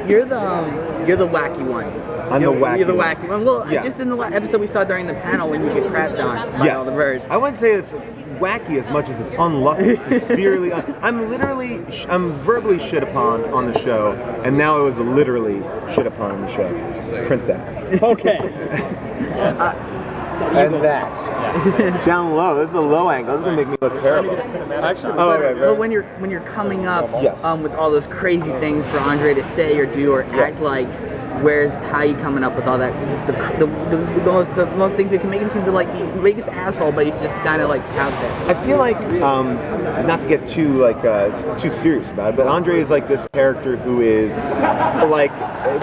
You're the wacky one. I'm the wacky. You're the wacky one. Well, Yeah. just in the episode we saw during the panel when you get crapped on by all the birds. I wouldn't say it's wacky as much as it's unlucky, severely. I'm verbally shit upon on the show, and now it was literally shit upon on the show. Print that. Okay. And that. Down low. This is a low angle. This is gonna make me look terrible. Actually, But when you're coming up Yes. with all those crazy things for Andre to say or do or act like, how you coming up with all that? Just the most things that can make him seem like the biggest asshole, but he's just kind of like out there. I feel like, not to get too serious about it, but Andre is like this character who is like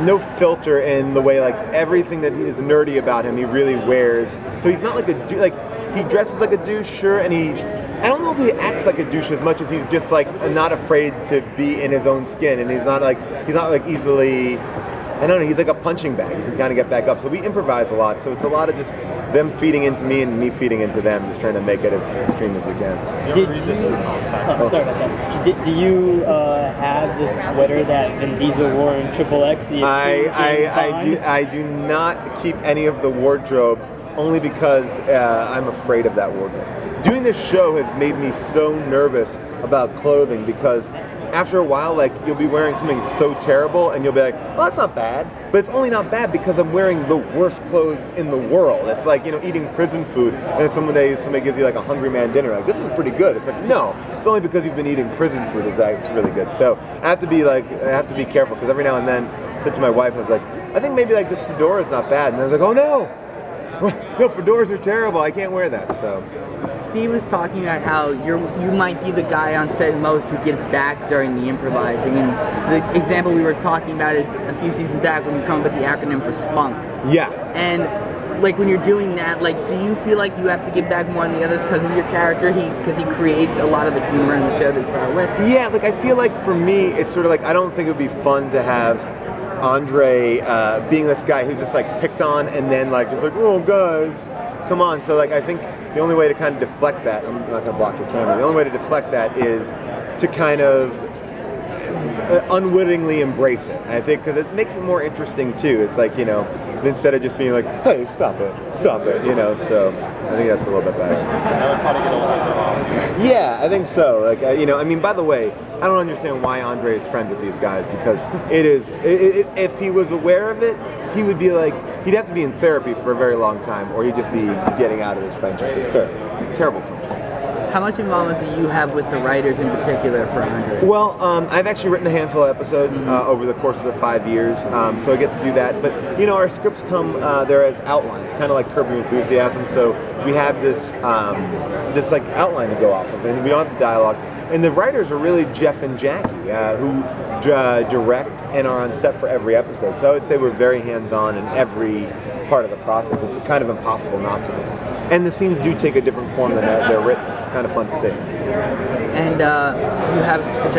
no filter in the way like everything that is nerdy about him he really wears. So he's not like he dresses like a douche, sure, and I don't know if he acts like a douche as much as he's just like not afraid to be in his own skin, and he's not like easily. I don't know, he's like a punching bag. You can kind of get back up. So we improvise a lot. So it's a lot of just them feeding into me and me feeding into them, just trying to make it as extreme as we can. Sorry about that. Do you have the sweater that Vin Diesel wore in Triple X? I do not keep any of the wardrobe, only because I'm afraid of that wardrobe. Doing this show has made me so nervous about clothing because after a while, like, you'll be wearing something so terrible and you'll be like, well, that's not bad. But it's only not bad because I'm wearing the worst clothes in the world. It's like, eating prison food and then somebody gives you like a Hungry Man dinner. Like, this is pretty good. It's like, no, it's only because you've been eating prison food is that it's really good. So I have to be careful because every now and then I said to my wife, I was like, I think maybe like this fedora is not bad. And I was like, oh no, fedoras are terrible. I can't wear that. So. Steve was talking about how you might be the guy on set most who gives back during the improvising, and the example we were talking about is a few seasons back when you come up with the acronym for SPUNK. Yeah. And like when you're doing that, like, do you feel like you have to give back more than the others because of your character? Because he creates a lot of the humor in the show to start with. Yeah, like I feel like for me, it's sort of like I don't think it would be fun to have Andre being this guy who's just like picked on and then like just like, oh guys, come on. So like I think the only way to kind of deflect that, I'm not going to block your camera, the only way to deflect that is to kind of unwittingly embrace it. And I think because it makes it more interesting too. It's like, instead of just being like, hey, stop it, so I think that's a little bit better. Yeah, I think so. Like, by the way, I don't understand why Andre is friends with these guys because if he was aware of it, he would be like, he'd have to be in therapy for a very long time or he'd just be getting out of his friendship. It's terrible friendship. How much involvement do you have with the writers in particular for Andre? Well, I've actually written a handful of episodes over the course of the 5 years, so I get to do that. But, our scripts come there as outlines, kind of like Curb Your Enthusiasm. So we have this like outline to go off of, and we don't have the dialogue. And the writers are really Jeff and Jackie, who direct and are on set for every episode. So I would say we're very hands-on in every part of the process. It's kind of impossible not to be. And the scenes do take a different form than they're written. It's kind of fun to see. And you have such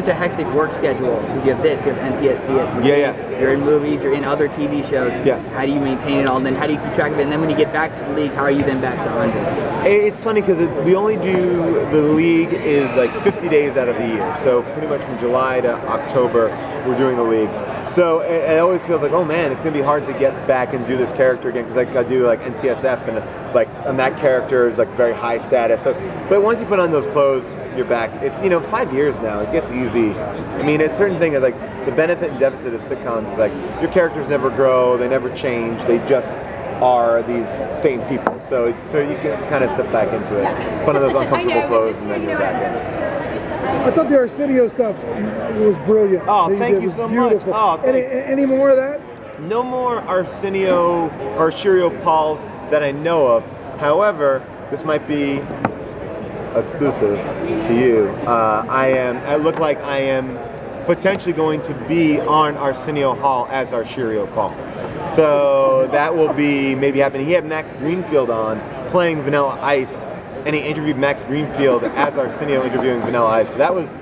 a hectic, work schedule because you have this, you have NTSTS, you're in movies, you're in other TV shows. Yeah. How do you maintain it all? And then how do you keep track of it? And then when you get back to the league, how are you then back to Andre? It's funny because we only do, the league is like 50 days out of the year. So pretty much from July to October, we're doing the league. So it always feels like, oh man, it's going to be hard to get back and do this character again because I do like NTSF and that character is like very high status. So, but once you put on those clothes, you're back. It's 5 years now. It gets easy. I mean, it's certain thing is like the benefit and deficit of sitcoms is like your characters never grow, they never change, they just are these same people. So you can kind of slip back into it, put on those uncomfortable clothes, and then you're back in. I thought the Arsenio stuff was brilliant. Oh, thank you so much. Oh, any more of that? No more Arsenio or Scheer Pauls that I know of. However, this might be exclusive to you. I look like I am potentially going to be on Arsenio Hall as our Scheer Paul. So that will be maybe happening. He had Max Greenfield on playing Vanilla Ice, and he interviewed Max Greenfield as Arsenio interviewing Vanilla Ice. So that was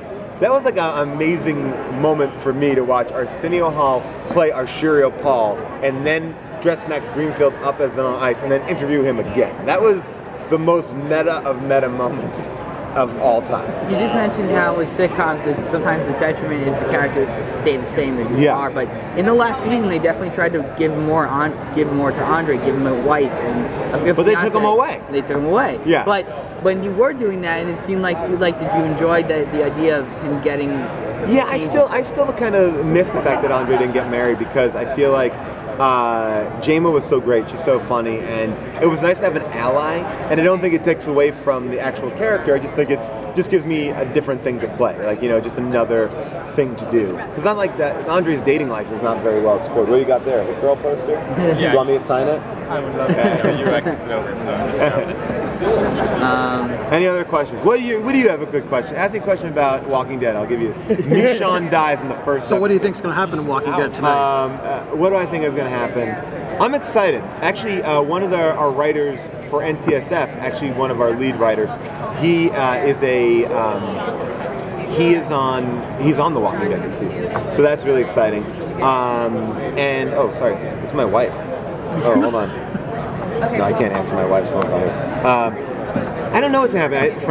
like an amazing moment for me to watch Arsenio Hall play Scheer Paul and then dress Max Greenfield up as Vanilla Ice and then interview him again. That was the most meta of meta moments of all time. You just mentioned how with sitcoms that sometimes the detriment is the characters stay the same, they just are. But in the last season, they definitely tried to give more to Andre, give him a wife and a But they took him away. They took him away. Yeah. But when you were doing that, and it seemed like did you enjoy the idea of him getting? Yeah, I still kind of miss the fact that Andre didn't get married because I feel like Jayma was so great. She's so funny, and it was nice to have an ally. And I don't think it takes away from the actual character. I just think it just gives me a different thing to play, like just another thing to do. Because not like that. Andre's dating life is not very well explored. What do you got there? A throw poster? Yeah. You want me to sign it? I would love that. You actually put it over, so I'm just grabbing it. Any other questions? What do you have a good question? Ask me a question about Walking Dead. I'll give you. Michonne dies in the first. So what do you think is going to happen in Walking Dead tonight? What do I think is going to happen? I'm excited. Actually, one of our writers for NTSF, actually one of our lead writers, he's on The Walking Dead this season. So that's really exciting. And oh, sorry, it's my wife. Oh, hold on. No, I can't answer my wife's phone call here. I don't know what's gonna happen.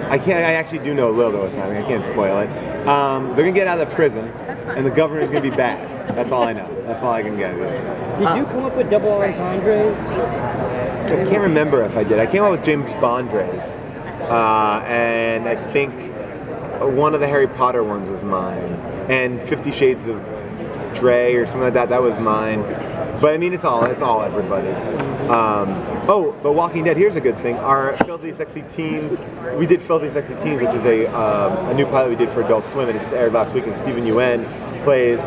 I actually do know a little bit what's happening. I can't spoil it. They're gonna get out of prison, and the governor's gonna be bad. That's all I know. That's all I can get. Did you come up with double entendres? I can't remember if I did. I came up with James Bondres, and I think one of the Harry Potter ones was mine, and 50 Shades of Dre or something like that. That was mine. But I mean, it's all everybody's. But Walking Dead. Here's a good thing. Our Filthy Sexy Teens. We did Filthy Sexy Teens, which is a new pilot we did for Adult Swim, and it just aired last week. And Steven Yeun plays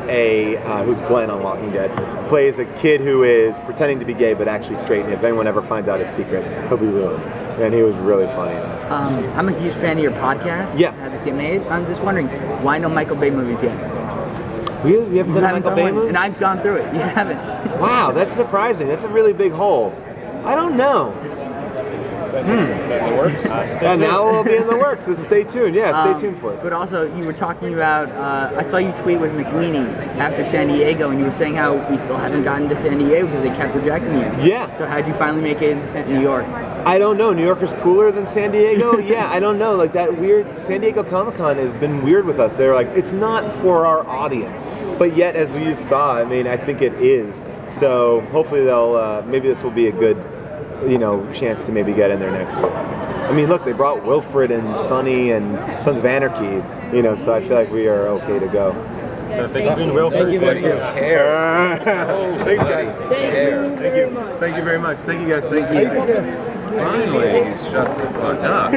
who's Glenn on Walking Dead, plays a kid who is pretending to be gay but actually straight. And if anyone ever finds out his secret, he'll be ruined. And he was really funny. I'm a huge fan of your podcast. Yeah. How this get made. I'm just wondering, why no Michael Bay movies yet? Really? You haven't done a Michael Bay movie? And I've gone through it. You haven't. Wow, that's surprising. That's a really big hole. I don't know. Is that in the works? And now it'll be in the works. So stay tuned. Yeah, stay tuned for it. But also, you were talking about, I saw you tweet with McLeany after San Diego, and you were saying how we still haven't gotten to San Diego because they kept rejecting you. Yeah. So how'd you finally make it into New York? I don't know. New York is cooler than San Diego? Yeah, I don't know. Like that weird San Diego Comic-Con has been weird with us. They're like, it's not for our audience. But yet, as we saw, I mean, I think it is. So hopefully they'll, maybe this will be a good, chance to maybe get in there next year. I mean, look, they brought Wilfred and Sonny and Sons of Anarchy, so I feel like we are okay to go. So thank you, Wilfred. Thank you very much. Thanks, guys. Thank you very much. Thank you, guys. Thank you. Finally, he shuts the fuck up.